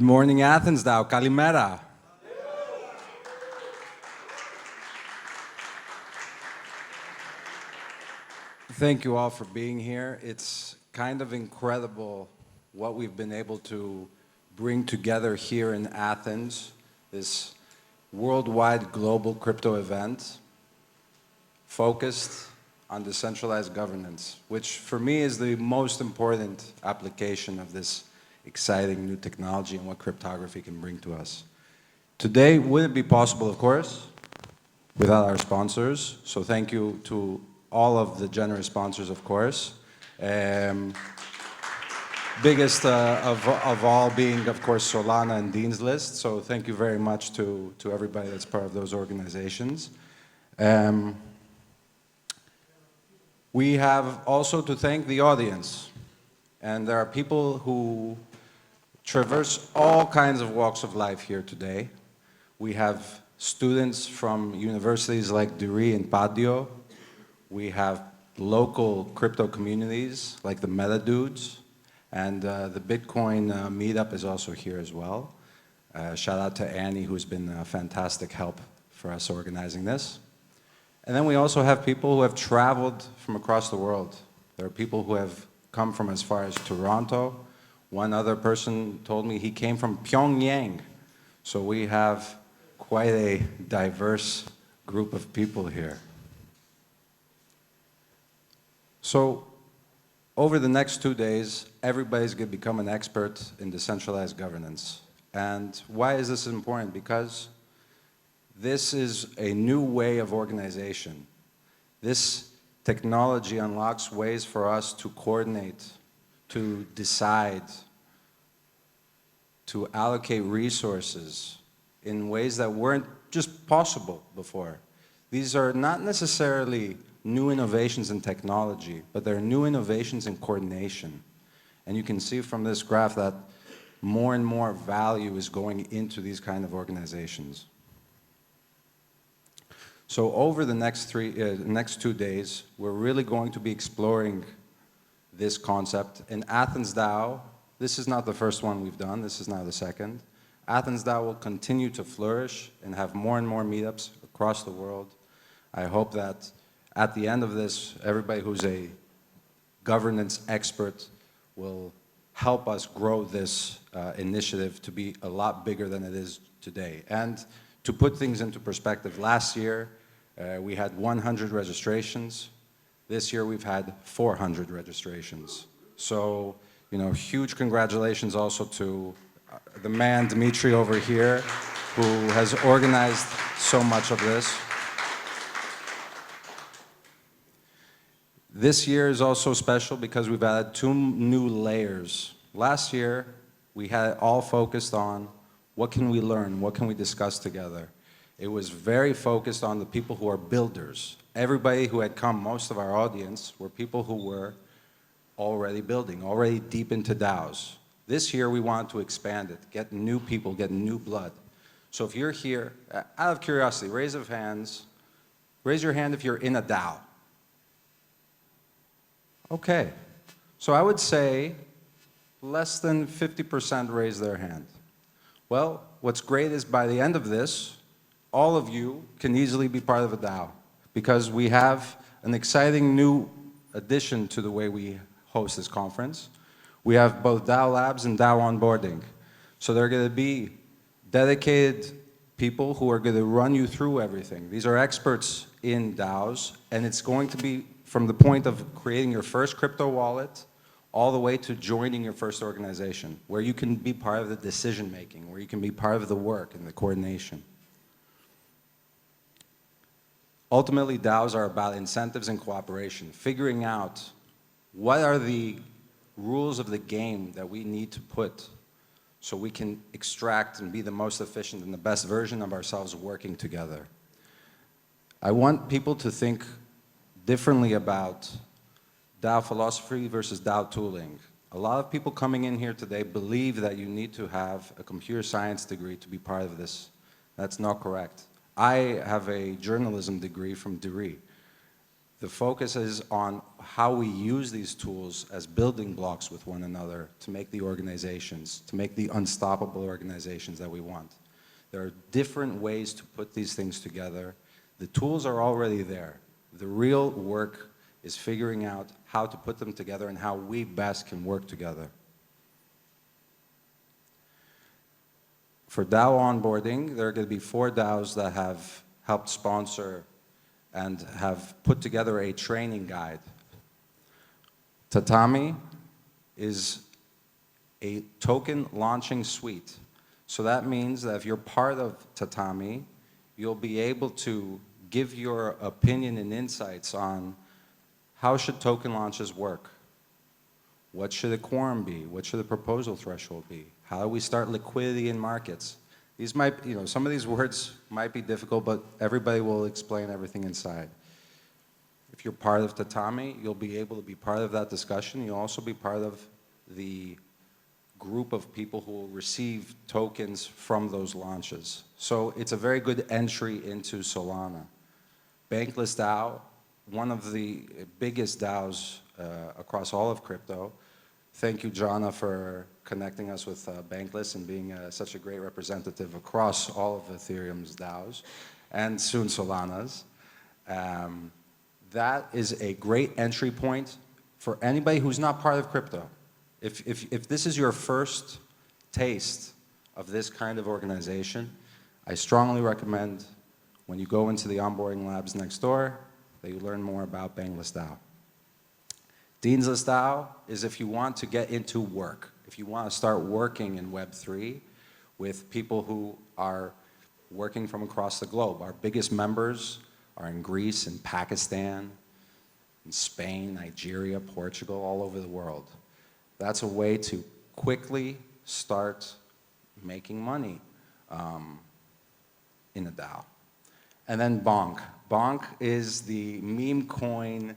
Good morning, AthensDAO. Kalimera. Thank you all for being here. It's kind of incredible what we've been able to bring together here in Athens, this worldwide global crypto event focused on decentralized governance, which for me is the most important application of this exciting new technology and what cryptography can bring to us. Today wouldn't be possible, of course, without our sponsors. So thank you to all of the generous sponsors, of course. Biggest of all being, of course, Solana and Dean's List. So thank you very much to everybody that's part of those organizations. We have also to thank the audience. And there are people who traverse all kinds of walks of life here today. We have students from universities like Duri and Padio. We have local crypto communities like the Meta Dudes. And the Bitcoin meetup is also here as well. Shout out to Annie, who's been a fantastic help for us organizing this. And then we also have people who have traveled from across the world. There are people who have come from as far as Toronto. One other person told me he came from Pyongyang. So we have quite a diverse group of people here. So over the next 2 days, everybody's going to become an expert in decentralized governance. And why is this important? Because this is a new way of organization. This technology unlocks ways for us to coordinate, to decide, to allocate resources in ways that weren't just possible before. These are not necessarily new innovations in technology, but they're new innovations in coordination. And you can see from this graph that more and more value is going into these kind of organizations. So over the next 2 days, we're really going to be exploring this concept. In AthensDAO, this is not the first one we've done, this is now the second. AthensDAO will continue to flourish and have more and more meetups across the world. I hope that at the end of this, everybody who's a governance expert will help us grow this initiative to be a lot bigger than it is today. And to put things into perspective, last year we had 100 registrations. This year we've had 400 registrations. So, you know, huge congratulations also to the man Dimitri over here, who has organized so much of this. This year is also special because we've added 2 new layers. Last year, we had it all focused on what can we learn, what can we discuss together. It was very focused on the people who are builders. Everybody who had come, most of our audience, were people who were already building, already deep into DAOs. This year, we want to expand it, get new people, get new blood. So if you're here, out of curiosity, raise your hand if you're in a DAO. Okay, so I would say less than 50% raise their hand. Well, what's great is by the end of this, all of you can easily be part of a DAO because we have an exciting new addition to the way we host this conference. We have both DAO Labs and DAO Onboarding. So there are going to be dedicated people who are going to run you through everything. These are experts in DAOs, and it's going to be from the point of creating your first crypto wallet all the way to joining your first organization, where you can be part of the decision making, where you can be part of the work and the coordination. Ultimately, DAOs are about incentives and cooperation, figuring out what are the rules of the game that we need to put so we can extract and be the most efficient and the best version of ourselves working together. I want people to think differently about DAO philosophy versus DAO tooling. A lot of people coming in here today believe that you need to have a computer science degree to be part of this. That's not correct. I have a journalism degree from Duri. The focus is on how we use these tools as building blocks with one another to make the organizations, to make the unstoppable organizations that we want. There are different ways to put these things together. The tools are already there. The real work is figuring out how to put them together and how we best can work together. For DAO onboarding, there are going to be 4 DAOs that have helped sponsor and have put together a training guide. Tatami is a token launching suite. So that means that if you're part of Tatami, you'll be able to give your opinion and insights on how should token launches work? What should a quorum be? What should a proposal threshold be? How do we start liquidity in markets? These might, some of these words might be difficult, but everybody will explain everything inside. If you're part of Tatami, you'll be able to be part of that discussion. You'll also be part of the group of people who will receive tokens from those launches. So it's a very good entry into Solana. Bankless DAO, one of the biggest DAOs across all of crypto. Thank you, Jana, for connecting us with Bankless and being such a great representative across all of Ethereum's DAOs and soon Solana's. That is a great entry point for anybody who's not part of crypto. If this is your first taste of this kind of organization, I strongly recommend when you go into the onboarding labs next door that you learn more about Bankless DAO. Deansless DAO is if you want to get into work, if you want to start working in Web3 with people who are working from across the globe. Our biggest members are in Greece and Pakistan, in Spain, Nigeria, Portugal, all over the world. That's a way to quickly start making money in a DAO. And then Bonk. Bonk is the meme coin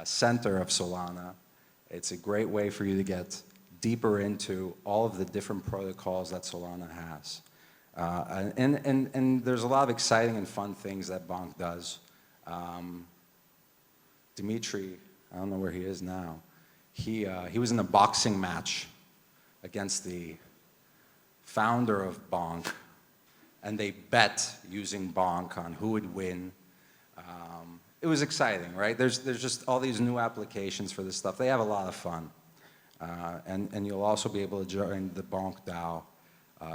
center of Solana. It's a great way for you to get deeper into all of the different protocols that Solana has. And there's a lot of exciting and fun things that Bonk does. Dimitri, I don't know where he is now. He was in a boxing match against the founder of Bonk, and they bet using Bonk on who would win. It was exciting, right? There's just all these new applications for this stuff. They have a lot of fun. And you'll also be able to join the Bonk DAO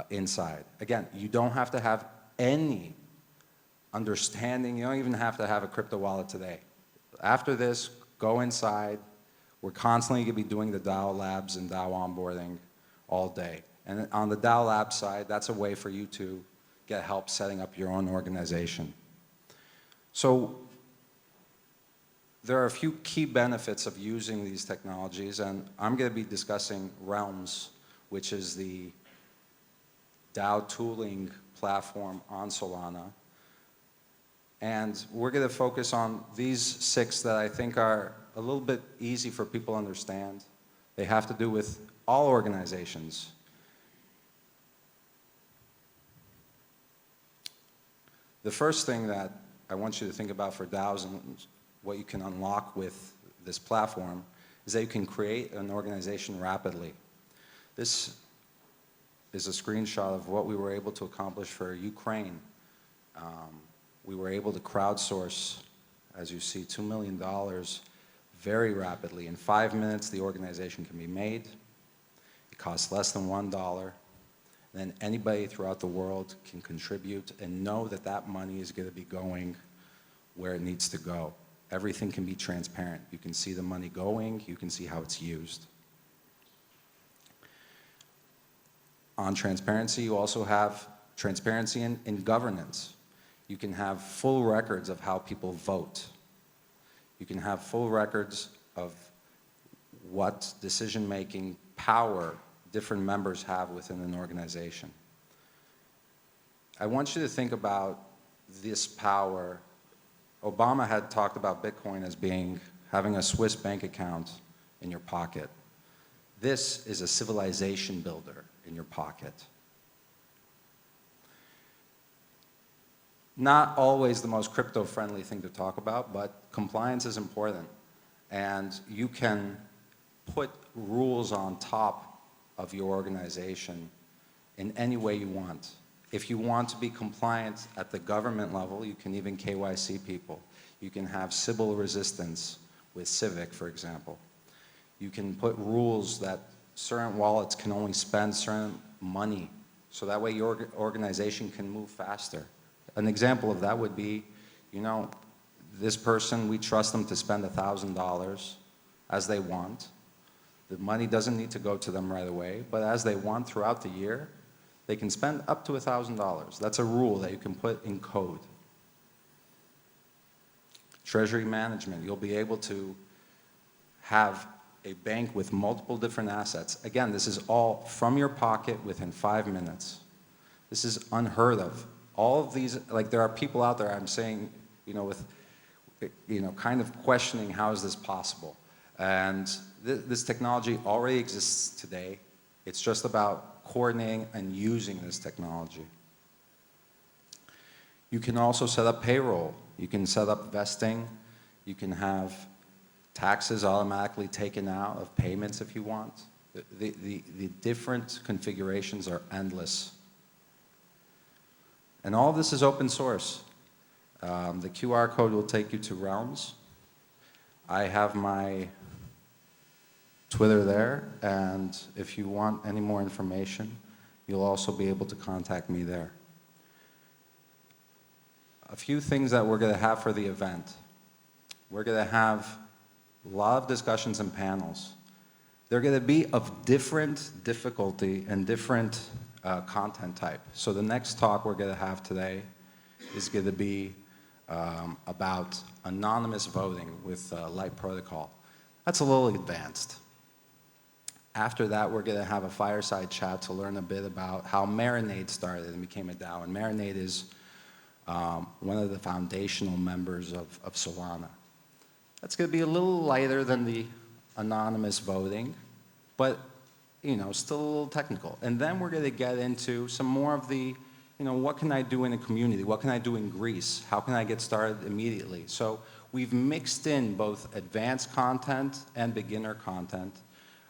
inside. Again, you don't have to have any understanding. You don't even have to have a crypto wallet today. After this, go inside. We're constantly going to be doing the DAO labs and DAO onboarding all day. And on the DAO lab side, that's a way for you to get help setting up your own organization. So there are a few key benefits of using these technologies, and I'm going to be discussing Realms, which is the DAO tooling platform on Solana. And we're going to focus on these 6 that I think are a little bit easy for people to understand. They have to do with all organizations. The first thing that I want you to think about for DAOs and what you can unlock with this platform is that you can create an organization rapidly. This is a screenshot of what we were able to accomplish for Ukraine. We were able to crowdsource, as you see, $2 million very rapidly. In 5 minutes, the organization can be made. It costs less than $1. Then anybody throughout the world can contribute and know that that money is going to be going where it needs to go. Everything can be transparent. You can see the money going. You can see how it's used. On transparency, you also have transparency in governance. You can have full records of how people vote. You can have full records of what decision-making power different members have within an organization. I want you to think about this power. Obama had talked about Bitcoin as having a Swiss bank account in your pocket. This is a civilization builder in your pocket. Not always the most crypto-friendly thing to talk about, but compliance is important. And you can put rules on top of your organization in any way you want. If you want to be compliant at the government level, you can even KYC people. You can have Sybil resistance with Civic, for example. You can put rules that certain wallets can only spend certain money, so that way your organization can move faster. An example of that would be, you know, this person, we trust them to spend $1,000 as they want. The money doesn't need to go to them right away, but as they want throughout the year, they can spend up to $1,000. That's a rule that you can put in code. Treasury management, you'll be able to have a bank with multiple different assets. Again, this is all from your pocket within 5 minutes. This is unheard of. All of these, like there are people out there, I'm saying, you know, with, you know, kind of questioning how is this possible. And this technology already exists today. It's just about coordinating and using this technology. You can also set up payroll. You can set up vesting. You can have taxes automatically taken out of payments if you want. The different configurations are endless. And all of this is open source. The QR code will take you to Realms. I have my Twitter there, and if you want any more information, you'll also be able to contact me there. A few things that we're going to have for the event. We're going to have a lot of discussions and panels. They're going to be of different difficulty and different content type. So the next talk we're going to have today is going to be about anonymous voting with Light Protocol. That's a little advanced. After that, we're going to have a fireside chat to learn a bit about how Marinade started and became a DAO. And Marinade is one of the foundational members of Solana. That's going to be a little lighter than the anonymous voting, but you know, still a little technical. And then we're going to get into some more of the, you know, what can I do in a community? What can I do in Greece? How can I get started immediately? So we've mixed in both advanced content and beginner content.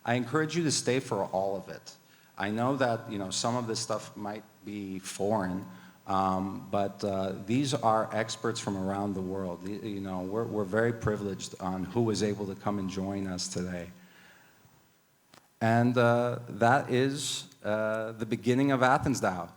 I encourage you to stay for all of it. I know that, you know, some of this stuff might be foreign, but these are experts from around the world. You know, we're very privileged on who was able to come and join us today. And that is the beginning of AthensDAO.